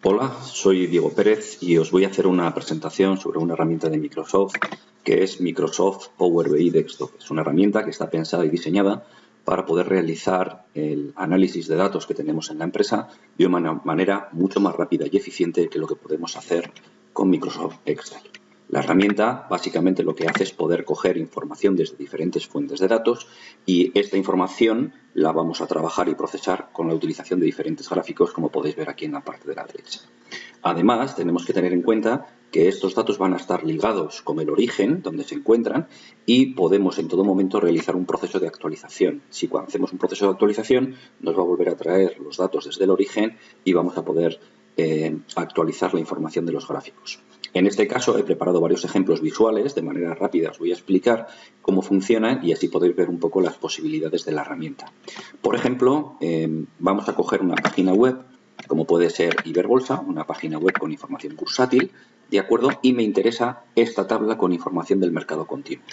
Hola, soy Diego Pérez y os voy a hacer una presentación sobre una herramienta de Microsoft que es Microsoft Power BI Desktop. Es una herramienta que está pensada y diseñada para poder realizar el análisis de datos que tenemos en la empresa de una manera mucho más rápida y eficiente que lo que podemos hacer con Microsoft Excel. La herramienta básicamente lo que hace es poder coger información desde diferentes fuentes de datos y esta información la vamos a trabajar y procesar con la utilización de diferentes gráficos, como podéis ver aquí en la parte de la derecha. Además, tenemos que tener en cuenta que estos datos van a estar ligados con el origen, donde se encuentran, y podemos en todo momento realizar un proceso de actualización. Si cuando hacemos un proceso de actualización, nos va a volver a traer los datos desde el origen y vamos a poder actualizar la información de los gráficos. En este caso he preparado varios ejemplos visuales, de manera rápida os voy a explicar cómo funcionan y así podéis ver un poco las posibilidades de la herramienta. Por ejemplo, vamos a coger una página web, como puede ser Iberbolsa, una página web con información bursátil, ¿de acuerdo? Y me interesa esta tabla con información del mercado continuo.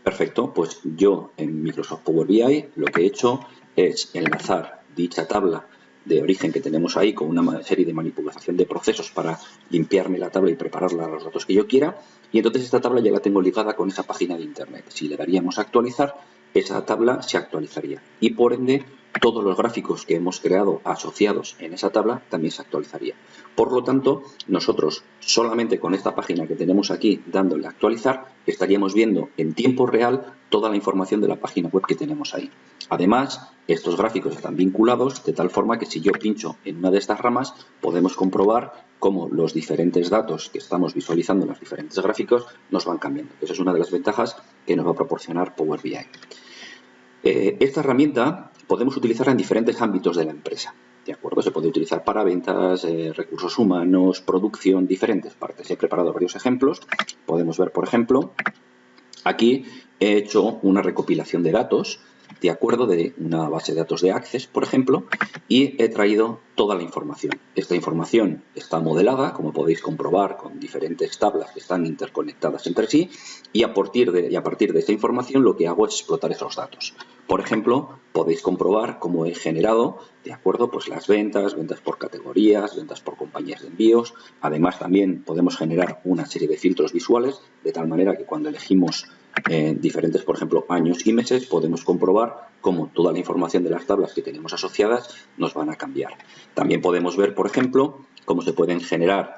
Perfecto, pues yo en Microsoft Power BI lo que he hecho es enlazar dicha tabla de origen que tenemos ahí con una serie de manipulación de procesos para limpiarme la tabla y prepararla a los datos que yo quiera, y entonces esta tabla ya la tengo ligada con esa página de internet. Si le daríamos a actualizar, esa tabla se actualizaría y por ende todos los gráficos que hemos creado asociados en esa tabla también se actualizaría. Por lo tanto, nosotros solamente con esta página que tenemos aquí dándole a actualizar, estaríamos viendo en tiempo real toda la información de la página web que tenemos ahí. Además, estos gráficos están vinculados de tal forma que si yo pincho en una de estas ramas, podemos comprobar cómo los diferentes datos que estamos visualizando en los diferentes gráficos nos van cambiando. Esa es una de las ventajas que nos va a proporcionar Power BI. Esta herramienta podemos utilizarla en diferentes ámbitos de la empresa. ¿De acuerdo? Se puede utilizar para ventas, recursos humanos, producción, diferentes partes. He preparado varios ejemplos. Podemos ver, por ejemplo, aquí he hecho una recopilación de datos, de acuerdo, de una base de datos de Access, por ejemplo, y he traído toda la información. Esta información está modelada, como podéis comprobar, con diferentes tablas que están interconectadas entre sí, y a partir de esa información lo que hago es explotar esos datos. Por ejemplo, podéis comprobar cómo he generado, de acuerdo, pues las ventas por categorías, ventas por compañías de envíos. Además, también podemos generar una serie de filtros visuales, de tal manera que cuando elegimos diferentes, por ejemplo, años y meses, podemos comprobar cómo toda la información de las tablas que tenemos asociadas nos van a cambiar. También podemos ver, por ejemplo, cómo se pueden generar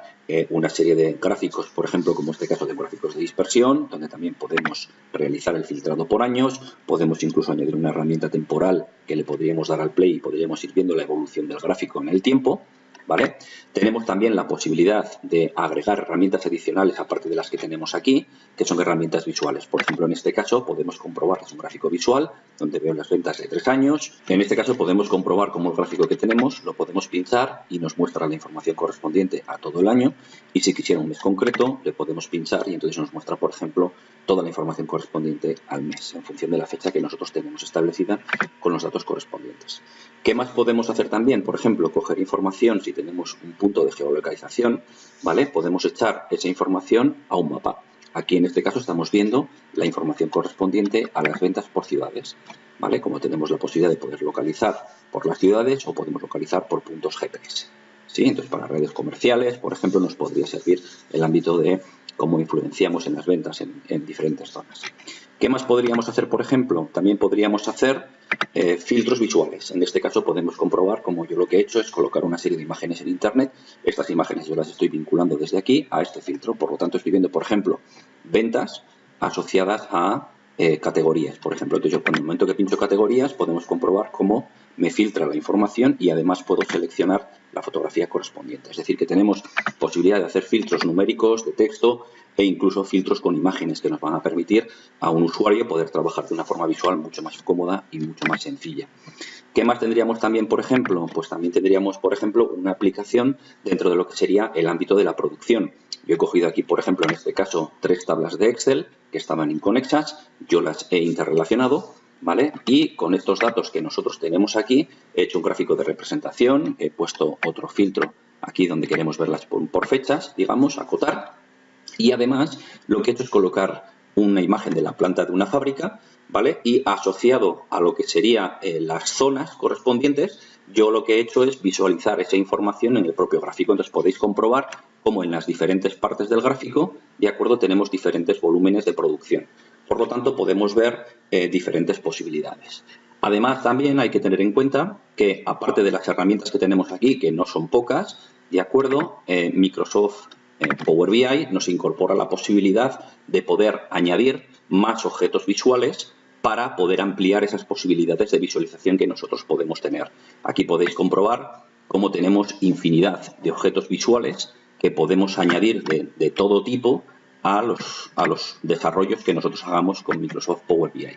una serie de gráficos, por ejemplo, como este caso de gráficos de dispersión, donde también podemos realizar el filtrado por años, podemos incluso añadir una herramienta temporal que le podríamos dar al play y podríamos ir viendo la evolución del gráfico en el tiempo, ¿vale? Tenemos también la posibilidad de agregar herramientas adicionales aparte de las que tenemos aquí, que son herramientas visuales. Por ejemplo, en este caso podemos comprobar que es un gráfico visual donde veo las ventas de 3 años. En este caso podemos comprobar cómo el gráfico que tenemos lo podemos pinchar y nos muestra la información correspondiente a todo el año. Y si quisiera un mes concreto, le podemos pinchar y entonces nos muestra, por ejemplo, toda la información correspondiente al mes, en función de la fecha que nosotros tenemos establecida con los datos correspondientes. ¿Qué más podemos hacer también? Por ejemplo, coger información, si tenemos un punto de geolocalización, ¿vale? Podemos echar esa información a un mapa. Aquí en este caso estamos viendo la información correspondiente a las ventas por ciudades, ¿vale? Como tenemos la posibilidad de poder localizar por las ciudades o podemos localizar por puntos GPS. ¿Sí? Entonces, para redes comerciales, por ejemplo, nos podría servir el ámbito de cómo influenciamos en las ventas en diferentes zonas. ¿Qué más podríamos hacer, por ejemplo? También podríamos hacer filtros visuales. En este caso podemos comprobar, como yo lo que he hecho es colocar una serie de imágenes en Internet. Estas imágenes yo las estoy vinculando desde aquí a este filtro. Por lo tanto, estoy viendo, por ejemplo, ventas asociadas a categorías, por ejemplo. Entonces, yo, en el momento que pincho categorías, podemos comprobar cómo me filtra la información y además puedo seleccionar la fotografía correspondiente. Es decir, que tenemos posibilidad de hacer filtros numéricos, de texto e incluso filtros con imágenes que nos van a permitir a un usuario poder trabajar de una forma visual mucho más cómoda y mucho más sencilla. ¿Qué más tendríamos también, por ejemplo? Pues también tendríamos, por ejemplo, una aplicación dentro de lo que sería el ámbito de la producción. Yo he cogido aquí, por ejemplo, en este caso, 3 tablas de Excel que estaban inconexas, yo las he interrelacionado, ¿vale? Y con estos datos que nosotros tenemos aquí, he hecho un gráfico de representación, he puesto otro filtro aquí donde queremos verlas por fechas, digamos, acotar, y además lo que he hecho es colocar una imagen de la planta de una fábrica, ¿vale? Y asociado a lo que serían las zonas correspondientes, yo lo que he hecho es visualizar esa información en el propio gráfico. Entonces podéis comprobar cómo en las diferentes partes del gráfico, de acuerdo, tenemos diferentes volúmenes de producción. Por lo tanto, podemos ver diferentes posibilidades. Además, también hay que tener en cuenta que, aparte de las herramientas que tenemos aquí, que no son pocas, de acuerdo, Microsoft Power BI nos incorpora la posibilidad de poder añadir más objetos visuales para poder ampliar esas posibilidades de visualización que nosotros podemos tener. Aquí podéis comprobar cómo tenemos infinidad de objetos visuales que podemos añadir de todo tipo a los desarrollos que nosotros hagamos con Microsoft Power BI.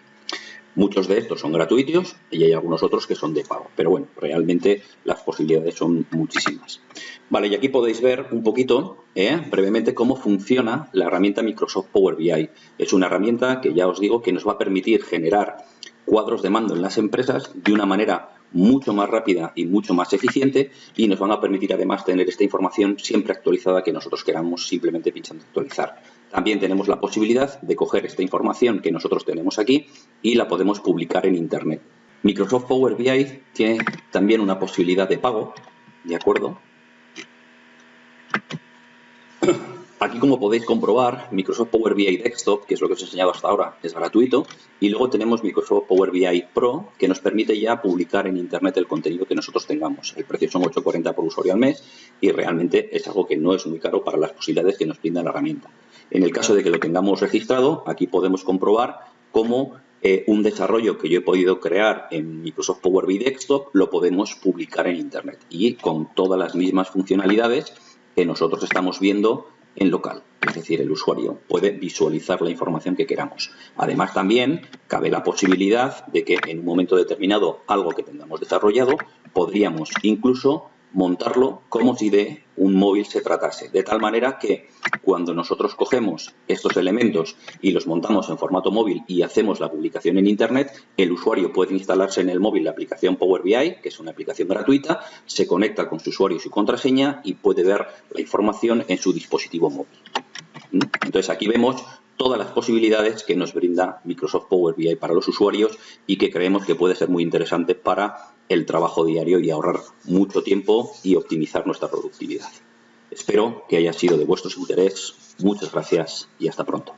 Muchos de estos son gratuitos y hay algunos otros que son de pago. Pero bueno, realmente las posibilidades son muchísimas. Vale, y aquí podéis ver un poquito, brevemente, cómo funciona la herramienta Microsoft Power BI. Es una herramienta que ya os digo que nos va a permitir generar cuadros de mando en las empresas de una manera mucho más rápida y mucho más eficiente, y nos van a permitir además tener esta información siempre actualizada que nosotros queramos simplemente pinchando actualizar. También tenemos la posibilidad de coger esta información que nosotros tenemos aquí y la podemos publicar en Internet. Microsoft Power BI tiene también una posibilidad de pago, ¿de acuerdo? Aquí, como podéis comprobar, Microsoft Power BI Desktop, que es lo que os he enseñado hasta ahora, es gratuito. Y luego tenemos Microsoft Power BI Pro, que nos permite ya publicar en Internet el contenido que nosotros tengamos. El precio son 8,40 por usuario al mes y realmente es algo que no es muy caro para las posibilidades que nos brinda la herramienta. En el caso de que lo tengamos registrado, aquí podemos comprobar cómo un desarrollo que yo he podido crear en Microsoft Power BI Desktop lo podemos publicar en Internet y con todas las mismas funcionalidades que nosotros estamos viendo en local. Es decir, el usuario puede visualizar la información que queramos. Además, también cabe la posibilidad de que en un momento determinado algo que tengamos desarrollado, podríamos incluso montarlo como si de un móvil se tratase. De tal manera que cuando nosotros cogemos estos elementos y los montamos en formato móvil y hacemos la publicación en Internet, el usuario puede instalarse en el móvil la aplicación Power BI, que es una aplicación gratuita, se conecta con su usuario y su contraseña y puede ver la información en su dispositivo móvil. Entonces, aquí vemos todas las posibilidades que nos brinda Microsoft Power BI para los usuarios y que creemos que puede ser muy interesante para el trabajo diario y ahorrar mucho tiempo y optimizar nuestra productividad. Espero que haya sido de vuestro interés. Muchas gracias y hasta pronto.